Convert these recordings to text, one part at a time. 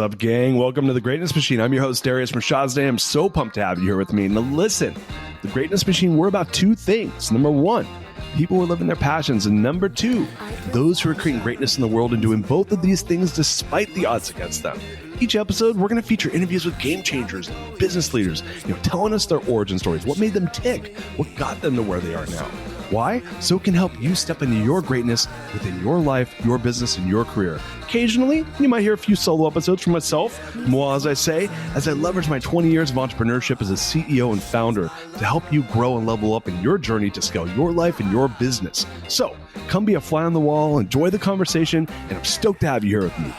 What's up, gang? Welcome to The Greatness Machine. I'm your host, Darius Mirshahzadeh. I'm so pumped to have you here with me. Now listen, The Greatness Machine, we're about two things. Number one, people who are living their passions. And number two, those who are creating greatness in the world and doing both of these things despite the odds against them. Each episode, we're going to feature interviews with game changers, business leaders, telling us their origin stories, what made them tick, what got them to where they are now. Why? So it can help you step into your greatness within your life, your business, and your career. Occasionally, you might hear a few solo episodes from myself, moi, as I say, as I leverage my 20 years of entrepreneurship as a CEO and founder to help you grow and level up in your journey to scale your life and your business. So come be a fly on the wall, enjoy the conversation, and I'm stoked to have you here with me.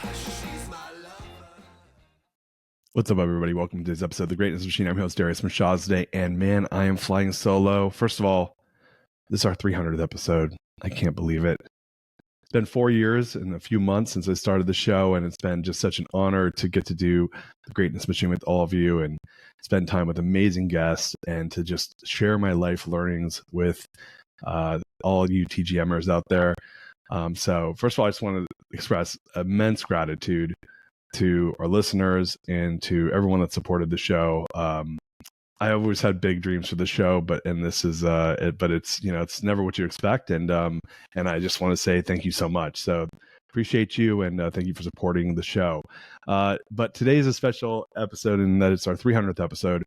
What's up, everybody? Welcome to today's episode of The Greatness Machine. I'm your host, Darius Mirshahzadeh, and man, I am flying solo. First of all, this is our 300th episode. I can't believe it. It's been 4 years and a few months since I started the show, and it's been just such an honor to get to do The Greatness Machine with all of you and spend time with amazing guests and to just share my life learnings with all you TGMers out there. So first of all, I just want to express immense gratitude to our listeners and to everyone that supported the show. I always had big dreams for the show, but this is but it's it's never what you expect, and I just want to say thank you so much. So appreciate you, and thank you for supporting the show. But today is a special episode, in that it's our 300th episode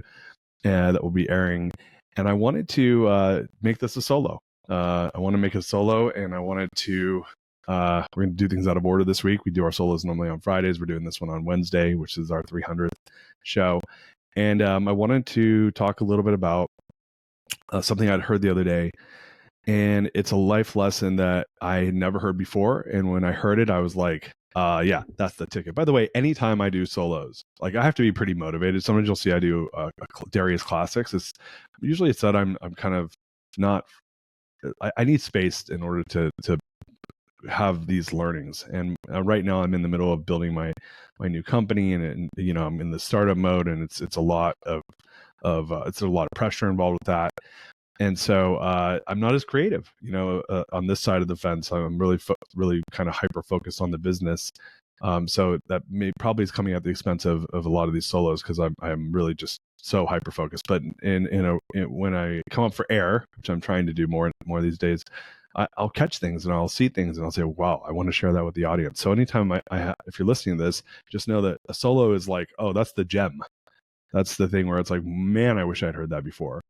that will be airing, and I wanted to make this a solo. I want to make a solo, and I wanted to. We're going to do things out of order this week. We do our solos normally on Fridays. We're doing this one on Wednesday, which is our 300th show. And I wanted to talk a little bit about something I'd heard the other day. And it's a life lesson that I had never heard before. And when I heard it, I was like, yeah, that's the ticket. By the way, anytime I do solos, like I have to be pretty motivated. Sometimes you'll see I do Darius Classics. Usually it's that I'm kind of not, I need space in order to have these learnings. And right now I'm in the middle of building my new company, and I'm in the startup mode, and it's a lot of it's a lot of pressure involved with that. And so I'm not as creative, on this side of the fence. I'm really kind of hyper focused on the business. So that probably is coming at the expense of a lot of these solos, because I'm really just so hyper focused. But when I come up for air, which I'm trying to do more these days, I'll catch things and I'll see things and I'll say, wow, I want to share that with the audience. So anytime if you're listening to this, just know that a solo is like, oh, that's the gem. That's the thing where it's like, man, I wish I'd heard that before.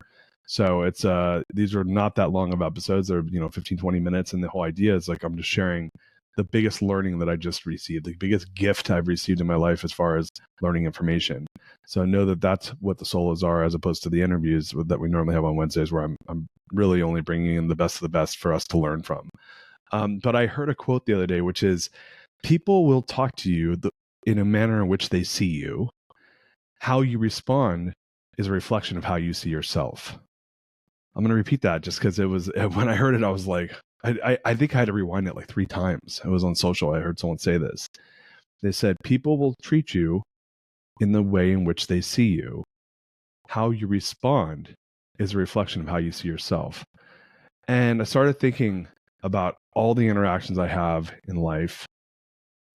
So it's these are not that long of episodes. They're 15, 20 minutes. And the whole idea is like, I'm just sharing the biggest learning that I just received, the biggest gift I've received in my life as far as learning information. So I know that that's what the solos are, as opposed to the interviews that we normally have on Wednesdays, where I'm really only bringing in the best of the best for us to learn from. But I heard a quote the other day, which is, people will talk to you in a manner in which they see you. How you respond is a reflection of how you see yourself. I'm going to repeat that just because it was, when I heard it, I was like, I think I had to rewind it like 3 times. It was on social. I heard someone say this. They said, people will treat you in the way in which they see you. How you respond is a reflection of how you see yourself. And I started thinking about all the interactions I have in life.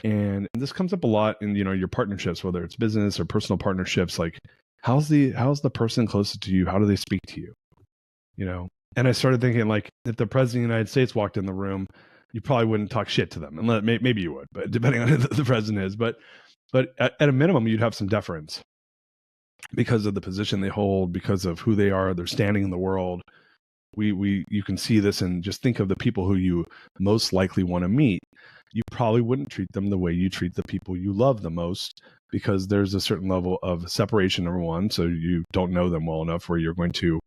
And this comes up a lot in, your partnerships, whether it's business or personal partnerships. Like, how's the person closest to you? How do they speak to you? And I started thinking, like, if the president of the United States walked in the room, you probably wouldn't talk shit to them. And maybe you would, but depending on who the president is. But at a minimum, you'd have some deference because of the position they hold, because of who they are, their standing in the world. You can see this, and just think of the people who you most likely want to meet. You probably wouldn't treat them the way you treat the people you love the most, because there's a certain level of separation, number one. So you don't know them well enough where you're going to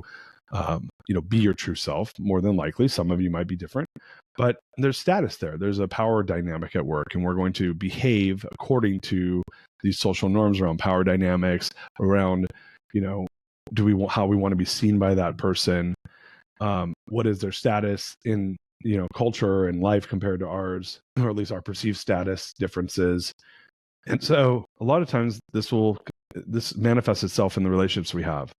be your true self. More than likely, some of you might be different, but there's status there. There's a power dynamic at work, and we're going to behave according to these social norms around power dynamics, around, how we want to be seen by that person. What is their status in, culture and life compared to ours, or at least our perceived status differences. And so a lot of times this manifests itself in the relationships we have.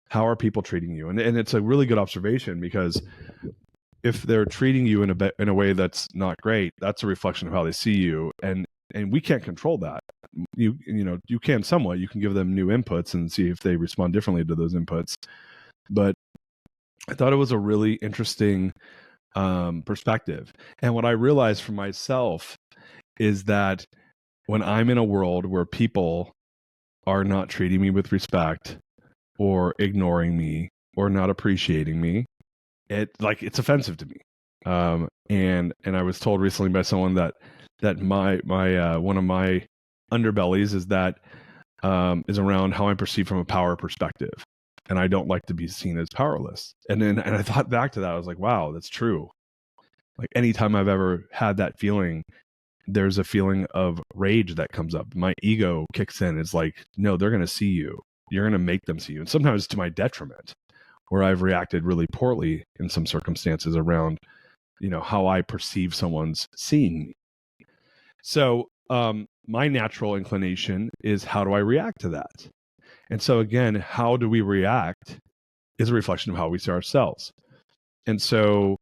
How are people treating you? And it's a really good observation, because if they're treating you in a way that's not great, that's a reflection of how they see you, and we can't control that. You can somewhat. You can give them new inputs and see if they respond differently to those inputs. But I thought it was a really interesting perspective. And what I realized for myself is that when I'm in a world where people are not treating me with respect or ignoring me or not appreciating me, it's offensive to me. And I was told recently by someone that my one of my underbellies is that is around how I'm perceived from a power perspective. And I don't like to be seen as powerless. And I thought back to that. I was like, wow, that's true. Like anytime I've ever had that feeling, there's a feeling of rage that comes up. My ego kicks in. It's like, no, they're going to see you. You're going to make them see you. And sometimes to my detriment, where I've reacted really poorly in some circumstances around, how I perceive someone's seeing me. So my natural inclination is, how do I react to that? And so again, how do we react is a reflection of how we see ourselves. And so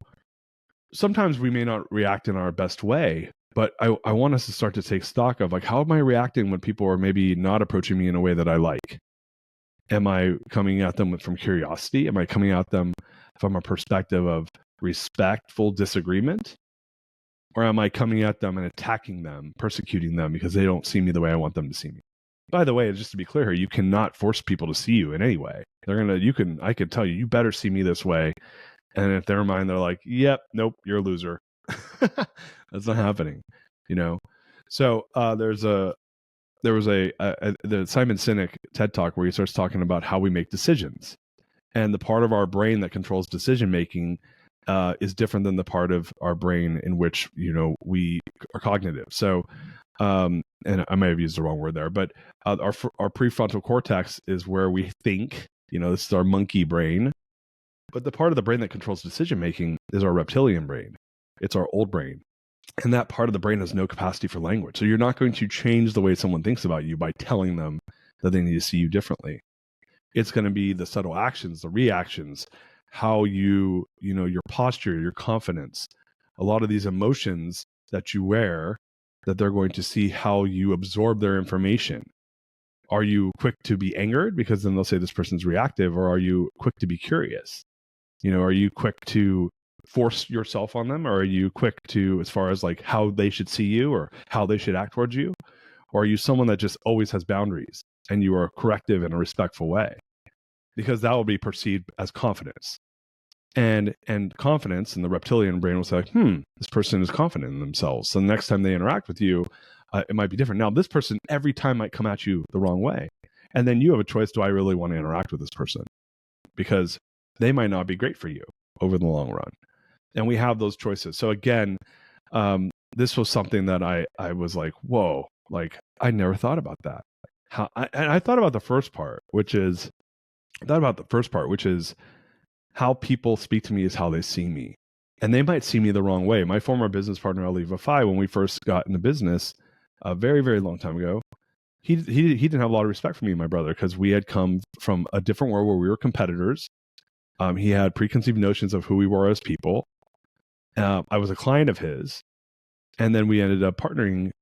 sometimes we may not react in our best way, but I want us to start to take stock of, like, how am I reacting when people are maybe not approaching me in a way that I like? Am I coming at them from curiosity? Am I coming at them from a perspective of respectful disagreement? Or am I coming at them and attacking them, persecuting them because they don't see me the way I want them to see me? By the way, just to be clear here, you cannot force people to see you in any way. I could tell you better see me this way. And if their mind, they're like, yep, nope, you're a loser. That's not happening, So there was the Simon Sinek TED Talk where he starts talking about how we make decisions, and the part of our brain that controls decision making is different than the part of our brain in which we are cognitive. So, and I may have used the wrong word there, but our prefrontal cortex is where we think. This is our monkey brain. But the part of the brain that controls decision making is our reptilian brain. It's our old brain. And that part of the brain has no capacity for language. So you're not going to change the way someone thinks about you by telling them that they need to see you differently. It's going to be the subtle actions, the reactions, how your posture, your confidence, a lot of these emotions that you wear, that they're going to see how you absorb their information. Are you quick to be angered? Because then they'll say this person's reactive. Or are you quick to be curious? Are you quick to force yourself on them? Or are you quick to, as far as like how they should see you or how they should act towards you? Or are you someone that just always has boundaries and you are corrective in a respectful way? Because that will be perceived as confidence. And confidence in the reptilian brain will say, this person is confident in themselves. So the next time they interact with you, it might be different. Now, this person every time might come at you the wrong way. And then you have a choice. Do I really want to interact with this person? Because they might not be great for you over the long run. And we have those choices. So again, this was something that I was like, whoa, like I never thought about that. I thought about the first part, which is how people speak to me is how they see me. And they might see me the wrong way. My former business partner, Ali Vafai, when we first got into business a very, very long time ago, he didn't have a lot of respect for me and my brother because we had come from a different world where we were competitors. He had preconceived notions of who we were as people. I was a client of his. And then we ended up partnering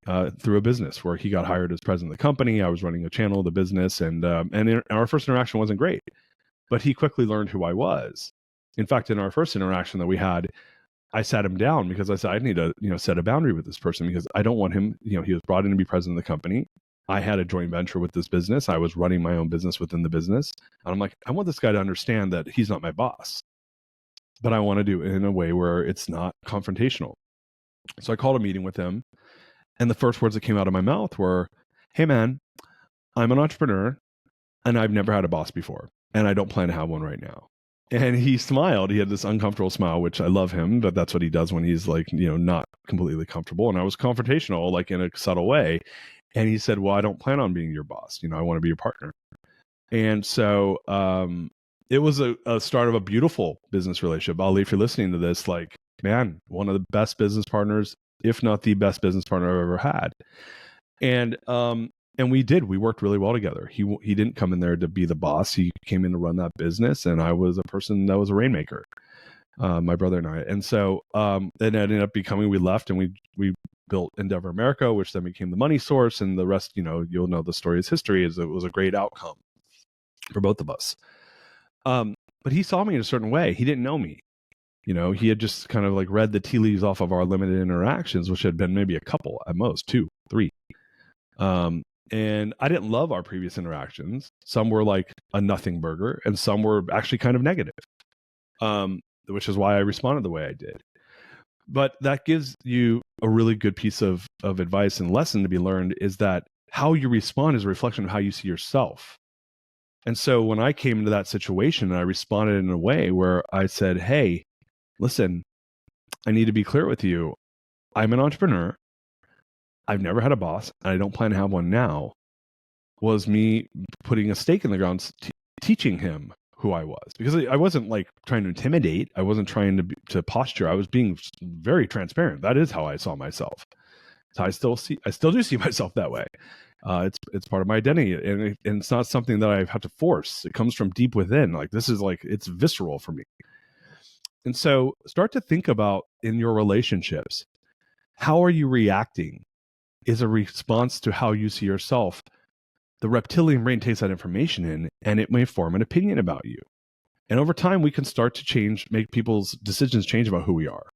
through a business where he got hired as president of the company. I was running a channel of the business. And our first interaction wasn't great. But he quickly learned who I was. In fact, in our first interaction that we had, I sat him down because I said, I need to, set a boundary with this person because I don't want him, he was brought in to be president of the company. I had a joint venture with this business. I was running my own business within the business. And I'm like, I want this guy to understand that he's not my boss, but I want to do it in a way where it's not confrontational. So I called a meeting with him. And the first words that came out of my mouth were, hey man, I'm an entrepreneur and I've never had a boss before. And I don't plan to have one right now. And he smiled. He had this uncomfortable smile, which I love him, but that's what he does when he's like, not completely comfortable. And I was confrontational, like in a subtle way. And he said, well, I don't plan on being your boss. I want to be your partner. And so it was a start of a beautiful business relationship. Ali, if you're listening to this, like, man, one of the best business partners, if not the best business partner I've ever had. And we worked really well together. He didn't come in there to be the boss. He came in to run that business. And I was a person that was a rainmaker. my brother and I. And so it ended up becoming, we left and we built Endeavor America, which then became the money source. And the rest, you'll know the story is history, is it was a great outcome for both of us. But he saw me in a certain way. He didn't know me. He had just kind of like read the tea leaves off of our limited interactions, which had been maybe a couple at most, 2, 3. And I didn't love our previous interactions. Some were like a nothing burger, and some were actually kind of negative, which is why I responded the way I did. But that gives you a really good piece of advice and lesson to be learned, is that how you respond is a reflection of how you see yourself. And so when I came into that situation, I responded in a way where I said, hey, listen, I need to be clear with you. I'm an entrepreneur. I've never had a boss, and I don't plan to have one now. Was me putting a stake in the ground, teaching him who I was, because I wasn't like trying to intimidate. I wasn't trying to posture. I was being very transparent. That is how I saw myself. So I still do see myself that way. It's part of my identity, and it's not something that I have to force. It comes from deep within. Like, this is like, it's visceral for me. And so start to think about, in your relationships, how are you reacting is a response to how you see yourself. The reptilian brain takes that information in, and it may form an opinion about you. And over time, we can start to make people's decisions change about who we are.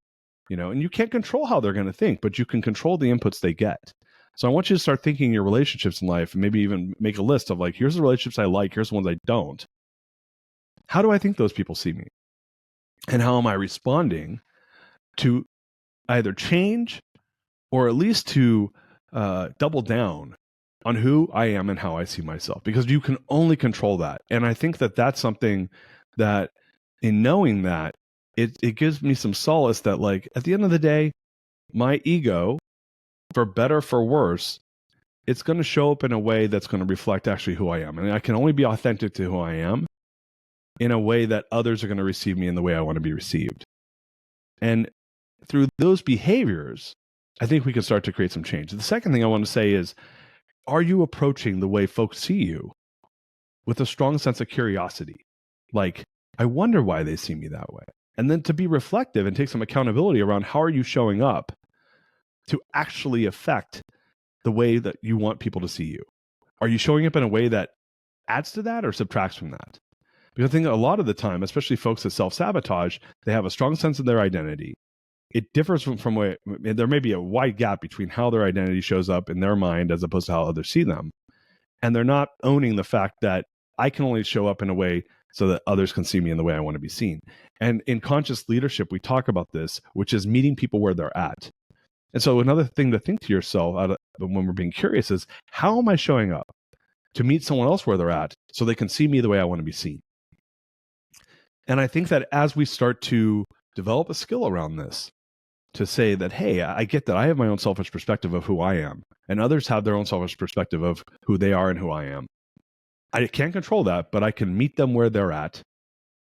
And you can't control how they're going to think, but you can control the inputs they get. So I want you to start thinking your relationships in life, and maybe even make a list of like, here's the relationships I like, here's the ones I don't. How do I think those people see me? And how am I responding to either change or at least to double down on who I am and how I see myself? Because you can only control that. And I think that that's something that, in knowing that, it gives me some solace that, like, at the end of the day, my ego, for better, for worse, it's going to show up in a way that's going to reflect actually who I am. And I can only be authentic to who I am in a way that others are going to receive me in the way I want to be received. And through those behaviors, I think we can start to create some change. The second thing I want to say is, are you approaching the way folks see you with a strong sense of curiosity? Like, I wonder why they see me that way. And then to be reflective and take some accountability around, how are you showing up to actually affect the way that you want people to see you? Are you showing up in a way that adds to that or subtracts from that? Because I think a lot of the time, especially folks that self-sabotage, they have a strong sense of their identity. It differs from where there may be a wide gap between how their identity shows up in their mind as opposed to how others see them. And they're not owning the fact that I can only show up in a way so that others can see me in the way I want to be seen. And in conscious leadership, we talk about this, which is meeting people where they're at. And so another thing to think to yourself when we're being curious is, how am I showing up to meet someone else where they're at so they can see me the way I want to be seen? And I think that as we start to develop a skill around this, to say that, hey, I get that I have my own selfish perspective of who I am, and others have their own selfish perspective of who they are and who I am. I can't control that, but I can meet them where they're at,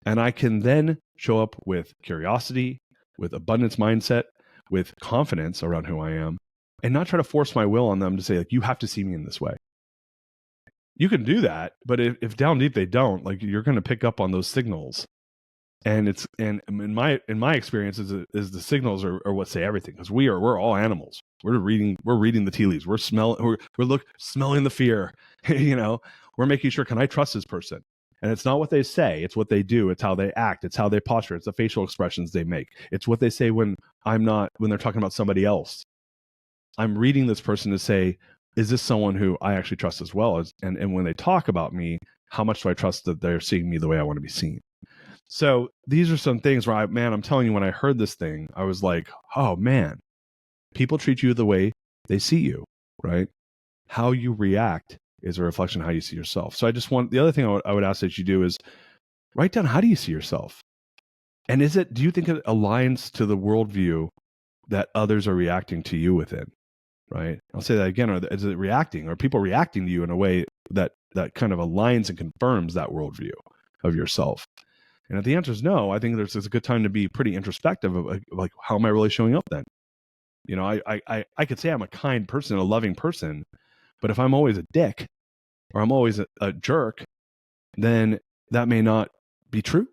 and I can then show up with curiosity, with abundance mindset, with confidence around who I am, and not try to force my will on them to say, like, you have to see me in this way. You can do that, but if down deep they don't, like, you're going to pick up on those signals. And in my experience is the signals are what say everything, because we're all animals. We're reading the tea leaves. We're smelling the fear. We're making sure, can I trust this person? And it's not what they say, it's what they do. It's how they act. It's how they posture. It's the facial expressions they make. It's what they say when they're talking about somebody else. I'm reading this person to say, is this someone who I actually trust as well? And when they talk about me, how much do I trust that they're seeing me the way I want to be seen? So these are some things where I'm telling you, when I heard this thing, I was like, oh man, people treat you the way they see you, right? How you react is a reflection of how you see yourself. So the other thing I would ask that you do is write down, how do you see yourself? And do you think it aligns to the worldview that others are reacting to you within, right? I'll say that again. Is it reacting? Are people reacting to you in a way that kind of aligns and confirms that worldview of yourself? And if the answer is no, I think there's a good time to be pretty introspective of, like, how am I really showing up then? I could say I'm a kind person, a loving person, but if I'm always a dick or I'm always a jerk, then that may not be true.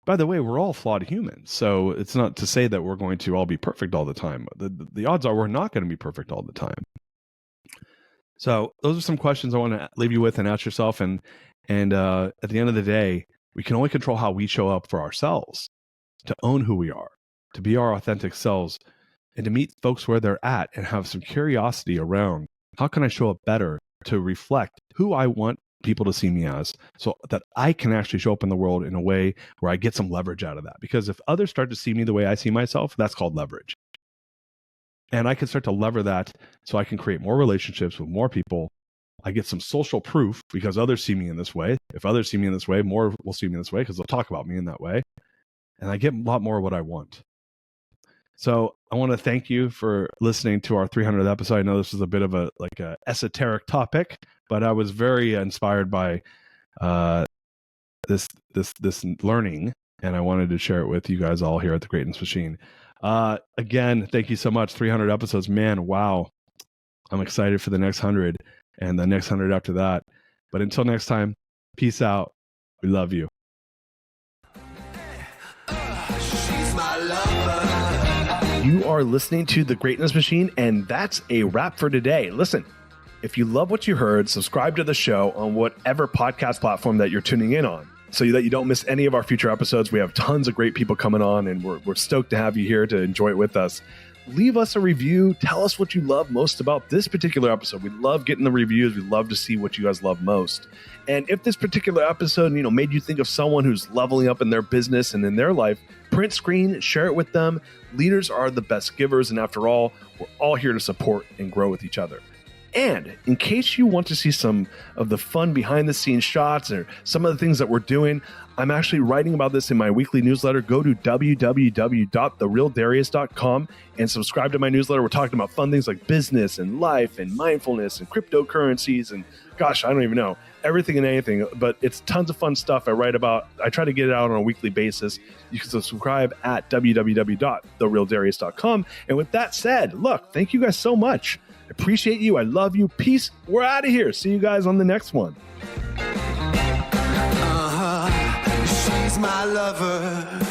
By the way, we're all flawed humans. So it's not to say that we're going to all be perfect all the time. The odds are we're not going to be perfect all the time. So those are some questions I want to leave you with and ask yourself. And at the end of the day, we can only control how we show up for ourselves, to own who we are, to be our authentic selves, and to meet folks where they're at and have some curiosity around how can I show up better to reflect who I want people to see me as, so that I can actually show up in the world in a way where I get some leverage out of that. Because if others start to see me the way I see myself, that's called leverage. And I can start to lever that so I can create more relationships with more people. I get some social proof because others see me in this way. If others see me in this way, more will see me in this way because they'll talk about me in that way. And I get a lot more of what I want. So I want to thank you for listening to our 300th episode. I know this is a bit of a esoteric topic, but I was very inspired by this learning, and I wanted to share it with you guys all here at the Greatness Machine. Again, thank you so much. 300 episodes, man. Wow. I'm excited for the next 100 and the next 100 after that. But until next time, peace out. We love you. She's my lover. You are listening to The Greatness Machine, and that's a wrap for today. Listen, if you love what you heard, subscribe to the show on whatever podcast platform that you're tuning in on, so that you don't miss any of our future episodes. We have tons of great people coming on, and we're stoked to have you here to enjoy it with us. Leave us a review. Tell us what you love most about this particular episode. We love getting the reviews. We love to see what you guys love most. And if this particular episode, made you think of someone who's leveling up in their business and in their life, print screen, share it with them. Leaders are the best givers, and after all, we're all here to support and grow with each other. And in case you want to see some of the fun behind the scenes shots or some of the things that we're doing, I'm actually writing about this in my weekly newsletter. Go to www.therealdarius.com and subscribe to my newsletter. We're talking about fun things like business and life and mindfulness and cryptocurrencies and gosh, I don't even know, everything and anything, but it's tons of fun stuff I write about. I try to get it out on a weekly basis. You can subscribe at www.therealdarius.com. And with that said, look, thank you guys so much. I appreciate you. I love you. Peace. We're out of here. See you guys on the next one. She's my lover.